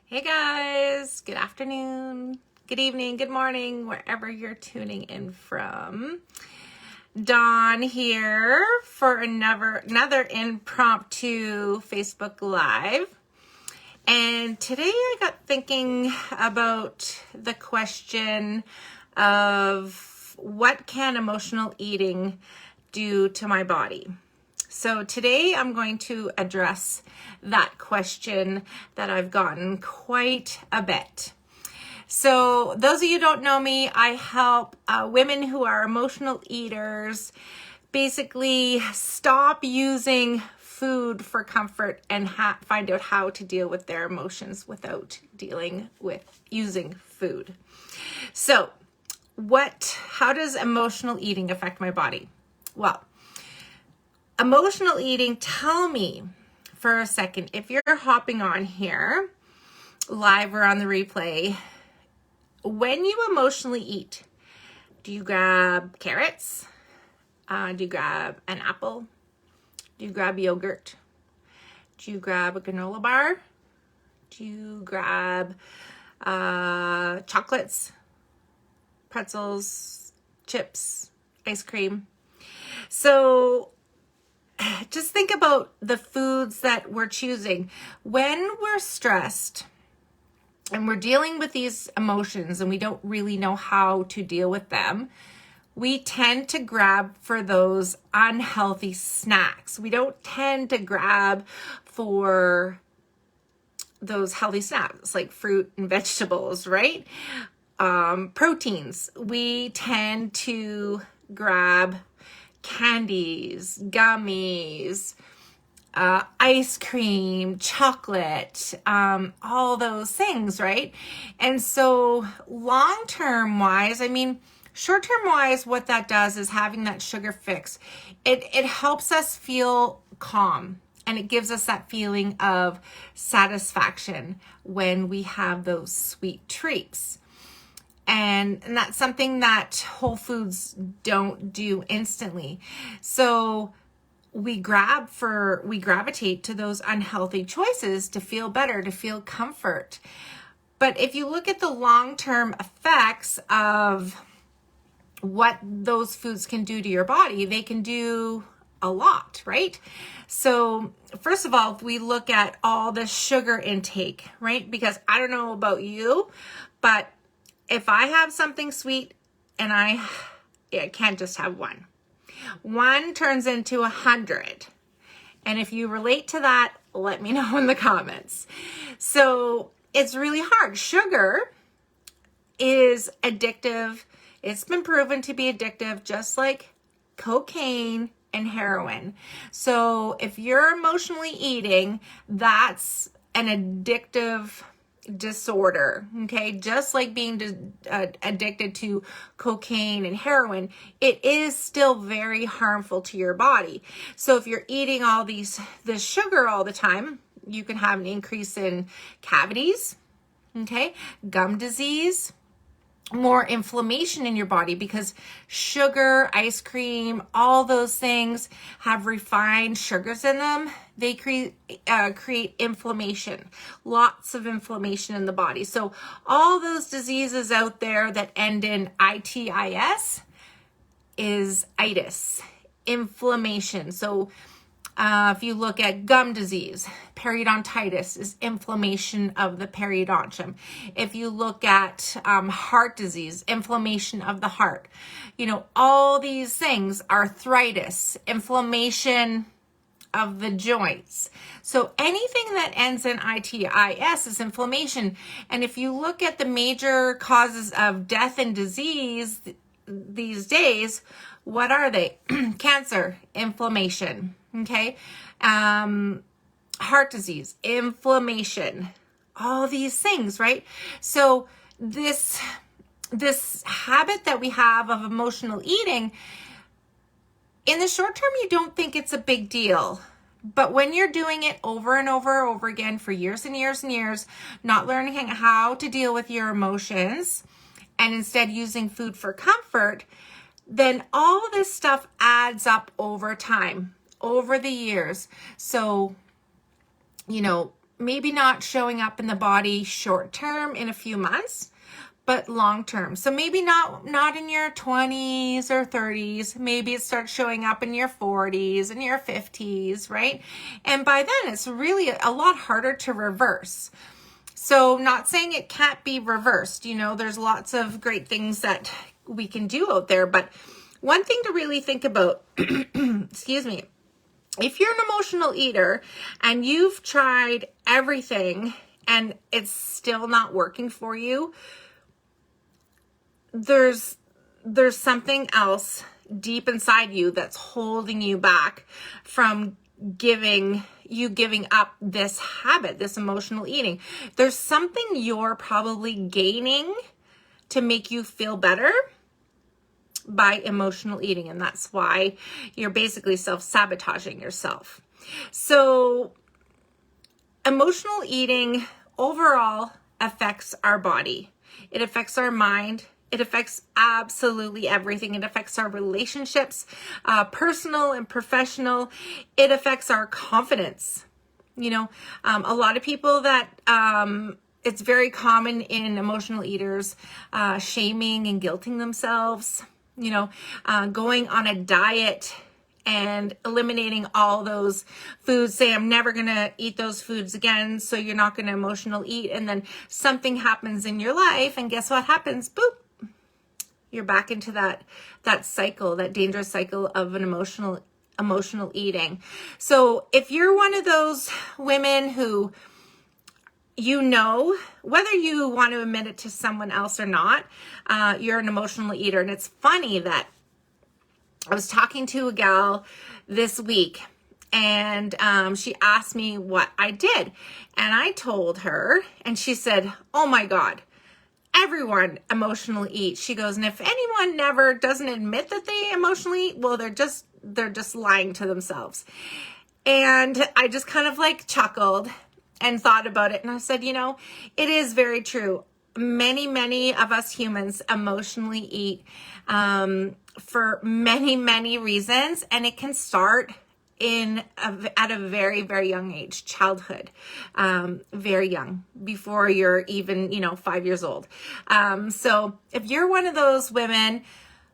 Hey guys, good afternoon, good evening, good morning, wherever you're tuning in from. Dawn here for another impromptu Facebook Live. And today I got thinking about the question of what can emotional eating do to my body? So today I'm going to address that question that I've gotten quite a bit. So those of you who don't know me, I help women who are emotional eaters basically stop using food for comfort and find out how to deal with their emotions without dealing with using food. So how does emotional eating affect my body? Well, emotional eating, tell me for a second, if you're hopping on here, live or on the replay, when you emotionally eat, do you grab carrots? Do you grab an apple? Do you grab yogurt? Do you grab a granola bar? Do you grab chocolates, pretzels, chips, ice cream? So just think about the foods that we're choosing. When we're stressed and we're dealing with these emotions and we don't really know how to deal with them, we tend to grab for those unhealthy snacks. We don't tend to grab for those healthy snacks like fruit and vegetables, right? Proteins. We tend to grab candies, gummies, ice cream, chocolate, all those things, right? And so long-term wise, short-term wise, what that does is having that sugar fix, it helps us feel calm, and it gives us that feeling of satisfaction when we have those sweet treats. And that's something that Whole Foods don't do instantly. So we gravitate to those unhealthy choices to feel better, to feel comfort. But if you look at the long-term effects of what those foods can do to your body, they can do a lot, right? So first of all, if we look at all the sugar intake, right? Because I don't know about you, but if I have something sweet and I can't just have one. One turns into 100. And if you relate to that, let me know in the comments. So it's really hard. Sugar is addictive. It's been proven to be addictive, just like cocaine and heroin. So if you're emotionally eating, that's an addictive disorder, okay? Just like being addicted to cocaine and heroin, it is still very harmful to your body. So if you're eating all this sugar all the time, you can have an increase in cavities, okay? Gum disease, more inflammation in your body, because sugar, ice cream, all those things have refined sugars in them. They create inflammation, lots of inflammation in the body. So all those diseases out there that end in itis is itis, inflammation. So if you look at gum disease, periodontitis is inflammation of the periodontium. If you look at heart disease, inflammation of the heart, all these things, arthritis, inflammation of the joints. So anything that ends in itis is inflammation. And if you look at the major causes of death and disease these days, what are they? Cancer, inflammation. Okay. Heart disease, inflammation, all these things, right? So this habit that we have of emotional eating, in the short term, you don't think it's a big deal. But when you're doing it over and over again for years and years and years, not learning how to deal with your emotions and instead using food for comfort, then all this stuff adds up over time, over the years. So, maybe not showing up in the body short term in a few months, but long term. So maybe not in your 20s or 30s. Maybe it starts showing up in your 40s and your 50s, right? And by then it's really a lot harder to reverse. So not saying it can't be reversed. You know, there's lots of great things that we can do out there. But one thing to really think about, excuse me, if you're an emotional eater and you've tried everything and it's still not working for you, there's something else deep inside you that's holding you back from giving up this habit, this emotional eating. There's something you're probably gaining to make you feel better by emotional eating, and that's why you're basically self-sabotaging yourself. So emotional eating overall affects our body. It affects our mind. It affects absolutely everything. It affects our relationships, personal and professional. It affects our confidence. You know, a lot of people that, it's very common in emotional eaters, shaming and guilting themselves, you know, going on a diet and eliminating all those foods. Say, I'm never going to eat those foods again. So you're not going to emotional eat. And then something happens in your life. And guess what happens? Boop. You're back into that cycle, that dangerous cycle of an emotional eating. So if you're one of those women who, you know, whether you want to admit it to someone else or not, you're an emotional eater. And it's funny that I was talking to a gal this week and she asked me what I did. And I told her and she said, oh my God, everyone emotionally eats. She goes, and if anyone never doesn't admit that they emotionally eat, well, they're just lying to themselves. And I just kind of like chuckled and thought about it. And I said, you know, it is very true. Many of us humans emotionally eat for many reasons. And it can start at a very, very young age, childhood, very young, before you're even, 5 years old. So if you're one of those women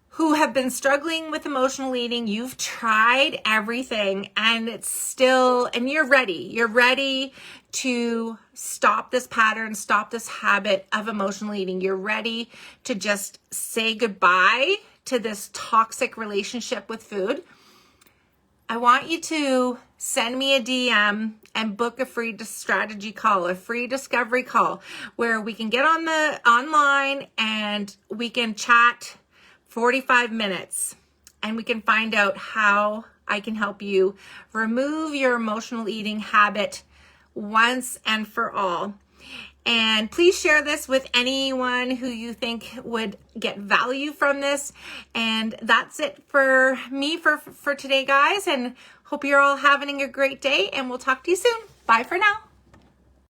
who have been struggling with emotional eating, you've tried everything and it's still, and you're ready to stop this pattern, stop this habit of emotional eating. You're ready to just say goodbye to this toxic relationship with food. I want you to send me a DM and book a free strategy call, a free discovery call, where we can get on the online and we can chat 45 minutes and we can find out how I can help you remove your emotional eating habit once and for all. And please share this with anyone who you think would get value from this. And that's it for me for today, guys. And hope you're all having a great day. And we'll talk to you soon. Bye for now.